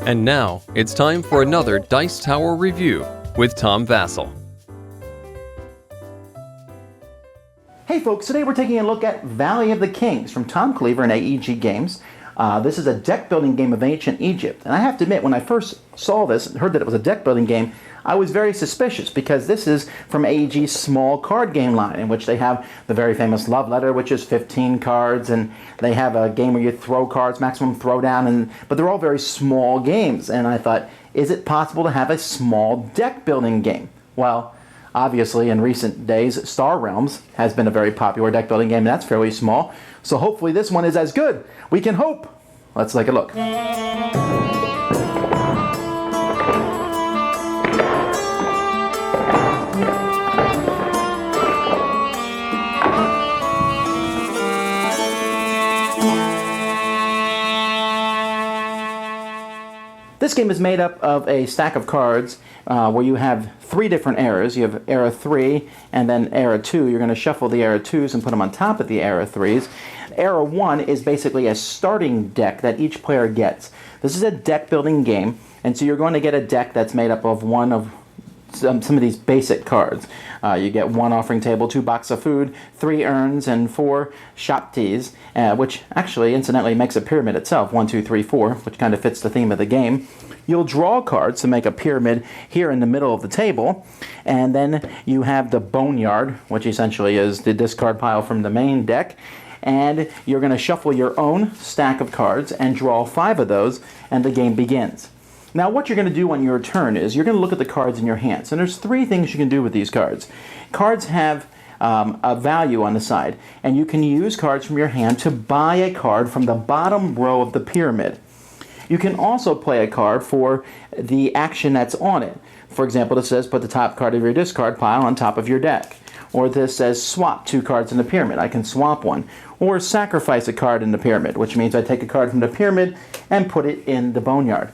And now, it's time for another Dice Tower review with Tom Vasel. Hey folks, today we're taking a look at Valley of the Kings from Tom Cleaver and AEG Games. This is a deck building game of ancient Egypt. And I have to admit, when I first saw this and heard that it was a deck building game, I was very suspicious because this is from AEG's small card game line, in which they have the very famous Love Letter, which is 15 cards, and they have a game where you throw cards, maximum throwdown, but they're all very small games. And I thought, is it possible to have a small deck building game? Well, obviously, in recent days, Star Realms has been a very popular deck building game, and that's fairly small. So hopefully this one is as good. We can hope. Let's take a look. This game is made up of a stack of cards where you have three different eras. You have era 3 and then era 2. You're going to shuffle the era 2s and put them on top of the era 3s. Era 1 is basically a starting deck that each player gets. This is a deck building game, and so you're going to get a deck that's made up of one of some of these basic cards. You get 1 offering table, 2 boxes of food, 3 urns, and 4 shop teas, which actually, incidentally, makes a pyramid itself, 1, 2, 3, 4, which kind of fits the theme of the game. You'll draw cards to make a pyramid here in the middle of the table, and then you have the boneyard, which essentially is the discard pile from the main deck, and you're going to shuffle your own stack of cards and draw 5 of those, and the game begins. Now what you're going to do on your turn is you're going to look at the cards in your hands. And there's 3 things you can do with these cards. Cards have a value on the side, and you can use cards from your hand to buy a card from the bottom row of the pyramid. You can also play a card for the action that's on it. For example, this says put the top card of your discard pile on top of your deck. Or this says swap 2 cards in the pyramid. I can swap one. Or sacrifice a card in the pyramid, which means I take a card from the pyramid and put it in the boneyard.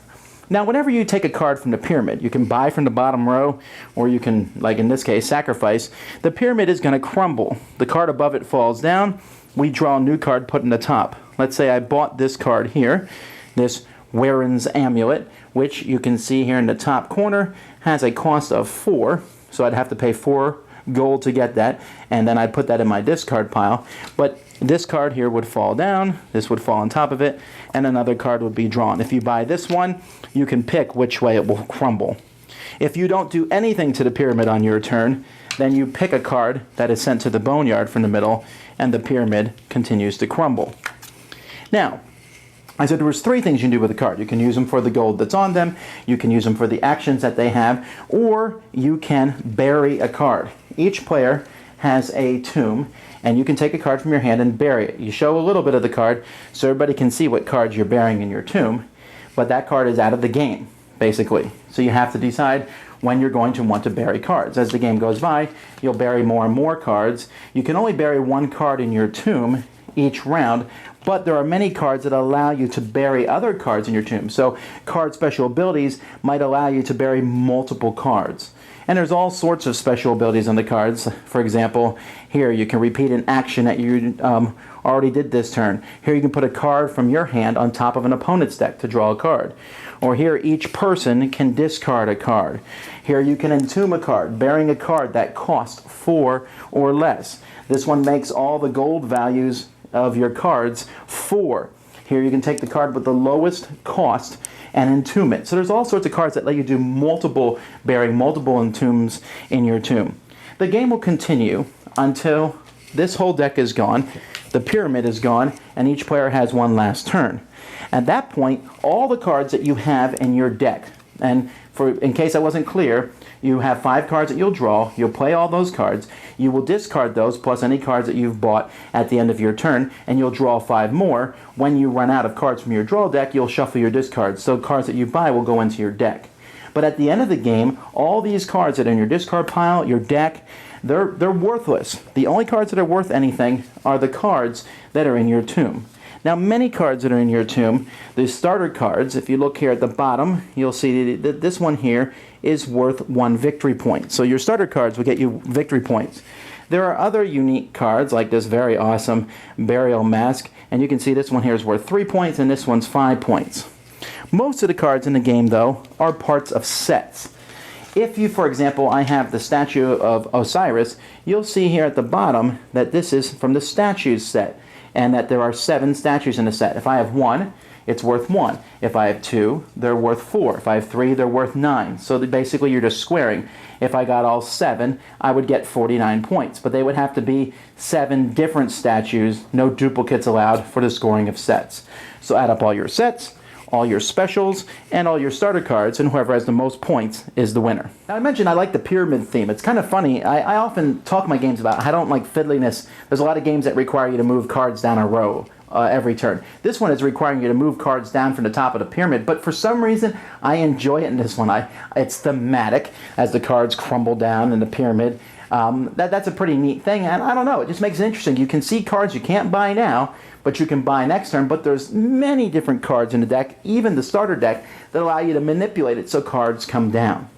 Now, whenever you take a card from the pyramid, you can buy from the bottom row, or you can, like in this case, sacrifice. The pyramid is going to crumble. The card above it falls down. We draw a new card put in the top. Let's say I bought this card here, this Waren's Amulet, which you can see here in the top corner has a cost of 4, so I'd have to pay 4 gold to get that, and then I'd put that in my discard pile. But this card here would fall down, this would fall on top of it, and another card would be drawn. If you buy this one, you can pick which way it will crumble. If you don't do anything to the pyramid on your turn, then you pick a card that is sent to the boneyard from the middle, and the pyramid continues to crumble. Now, I said there was 3 things you can do with a card. You can use them for the gold that's on them, you can use them for the actions that they have, or you can bury a card. Each player has a tomb, and you can take a card from your hand and bury it. You show a little bit of the card so everybody can see what cards you're burying in your tomb, but that card is out of the game, basically. So you have to decide when you're going to want to bury cards. As the game goes by, you'll bury more and more cards. You can only bury 1 card in your tomb each round, but there are many cards that allow you to bury other cards in your tomb. So card special abilities might allow you to bury multiple cards. And there's all sorts of special abilities on the cards. For example, here you can repeat an action that you already did this turn. Here you can put a card from your hand on top of an opponent's deck to draw a card. Or here each person can discard a card. Here you can entomb a card, burying a card that costs 4 or less. This one makes all the gold values of your cards 4. Here you can take the card with the lowest cost and entomb it. So there's all sorts of cards that let you do burying multiple entombs in your tomb. The game will continue until this whole deck is gone, the pyramid is gone, and each player has one last turn. At that point, all the cards that you have in your deck, and in case I wasn't clear, you have 5 cards that you'll draw, you'll play all those cards, you will discard those plus any cards that you've bought at the end of your turn, and you'll draw 5 more. When you run out of cards from your draw deck, you'll shuffle your discards, so cards that you buy will go into your deck. But at the end of the game, all these cards that are in your discard pile, your deck, they're worthless. The only cards that are worth anything are the cards that are in your tomb. Now, many cards that are in your tomb, the starter cards, if you look here at the bottom, you'll see that this one here is worth 1 victory point. So your starter cards will get you victory points. There are other unique cards, like this very awesome Burial Mask, and you can see this one here is worth 3 points, and this one's 5 points. Most of the cards in the game, though, are parts of sets. If you, for example, I have the statue of Osiris, you'll see here at the bottom that this is from the statues set, and that there are 7 statues in the set. If I have 1, it's worth 1. If I have 2, they're worth 4. If I have 3, they're worth 9. So basically you're just squaring. If I got all 7, I would get 49 points. But they would have to be 7 different statues, no duplicates allowed for the scoring of sets. So add up all your sets, all your specials, and all your starter cards, and whoever has the most points is the winner. Now I mentioned I like the pyramid theme. It's kind of funny. I often talk in my games about I don't like fiddliness. There's a lot of games that require you to move cards down a row every turn. This one is requiring you to move cards down from the top of the pyramid, but for some reason I enjoy it in this one. It's thematic as the cards crumble down in the pyramid. That's a pretty neat thing, and I don't know, it just makes it interesting. You can see cards you can't buy now, but you can buy next turn, but there's many different cards in the deck, even the starter deck, that allow you to manipulate it so cards come down.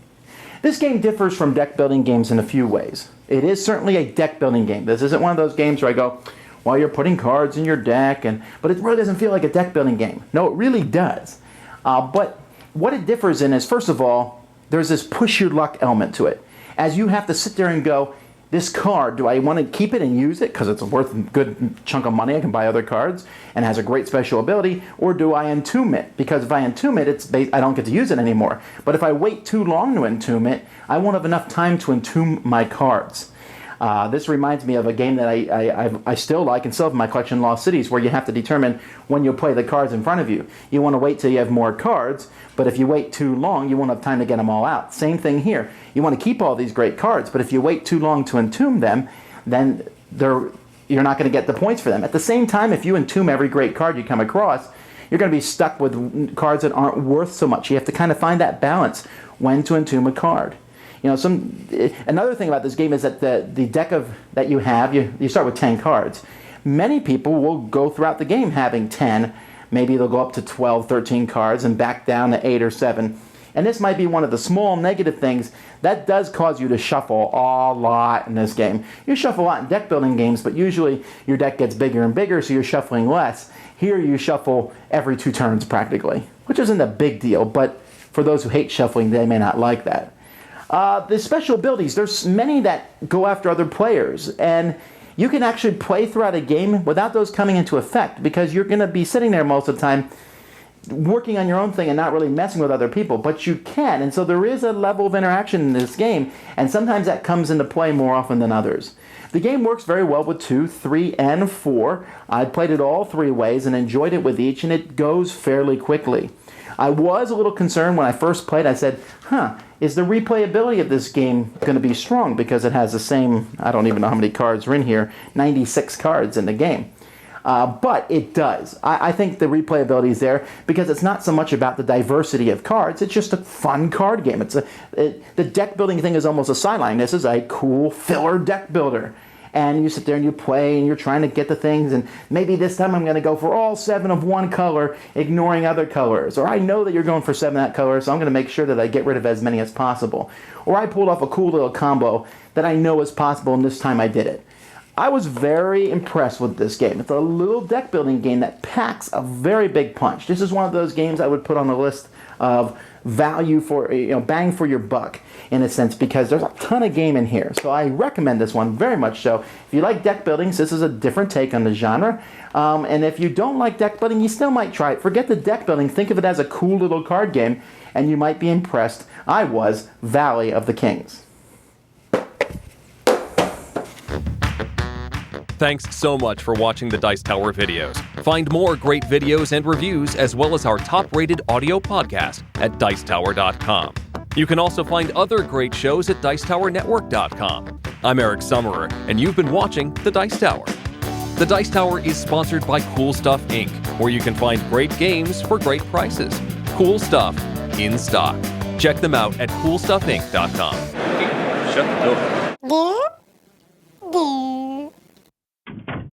This game differs from deck building games in a few ways. It is certainly a deck building game. This isn't one of those games where I go, well, you're putting cards in your deck, but it really doesn't feel like a deck building game. No, it really does. But what it differs in is, first of all, there's this push your luck element to it. As you have to sit there and go, this card, do I want to keep it and use it because it's worth a good chunk of money, I can buy other cards, and has a great special ability, or do I entomb it? Because if I entomb it, I don't get to use it anymore. But if I wait too long to entomb it, I won't have enough time to entomb my cards. This reminds me of a game that I still like and still have in my collection, Lost Cities, where you have to determine when you'll play the cards in front of you. You want to wait till you have more cards, but if you wait too long, you won't have time to get them all out. Same thing here. You want to keep all these great cards, but if you wait too long to entomb them, then you're not going to get the points for them. At the same time, if you entomb every great card you come across, you're going to be stuck with cards that aren't worth so much. You have to kind of find that balance when to entomb a card. You know, another thing about this game is that the deck that you have, you start with 10 cards. Many people will go throughout the game having 10. Maybe they'll go up to 12, 13 cards and back down to 8 or 7. And this might be one of the small negative things that does cause you to shuffle a lot in this game. You shuffle a lot in deck building games, but usually your deck gets bigger and bigger, so you're shuffling less. Here you shuffle every 2 turns practically, which isn't a big deal, but for those who hate shuffling, they may not like that. The special abilities, there's many that go after other players, and you can actually play throughout a game without those coming into effect, because you're going to be sitting there most of the time working on your own thing and not really messing with other people, but you can, and so there is a level of interaction in this game, and sometimes that comes into play more often than others. The game works very well with 2, 3, and 4. I played it all 3 ways and enjoyed it with each, and it goes fairly quickly. I was a little concerned when I first played. I said, is the replayability of this game going to be strong? Because it has the same, I don't even know how many cards are in here, 96 cards in the game. But it does. I think the replayability is there because it's not so much about the diversity of cards. It's just a fun card game. The deck building thing is almost a sideline. This is a cool filler deck builder. And you sit there and you play and you're trying to get the things, and maybe this time I'm going to go for all 7 of one color, ignoring other colors. Or I know that you're going for 7 of that color, so I'm going to make sure that I get rid of as many as possible. Or I pulled off a cool little combo that I know is possible, and this time I did it. I was very impressed with this game. It's a little deck building game that packs a very big punch. This is one of those games I would put on the list of value for, bang for your buck in a sense, because there's a ton of game in here. So I recommend this one very much so. If you like deck buildings, this is a different take on the genre. And if you don't like deck building, you still might try it. Forget the deck building. Think of it as a cool little card game, and you might be impressed. I was. Valley of the Kings. Thanks so much for watching the Dice Tower videos. Find more great videos and reviews, as well as our top-rated audio podcast at Dicetower.com. You can also find other great shows at Dicetowernetwork.com. I'm Eric Summerer, and you've been watching The Dice Tower. The Dice Tower is sponsored by Cool Stuff Inc., where you can find great games for great prices. Cool stuff in stock. Check them out at CoolStuffInc.com. Shut the door.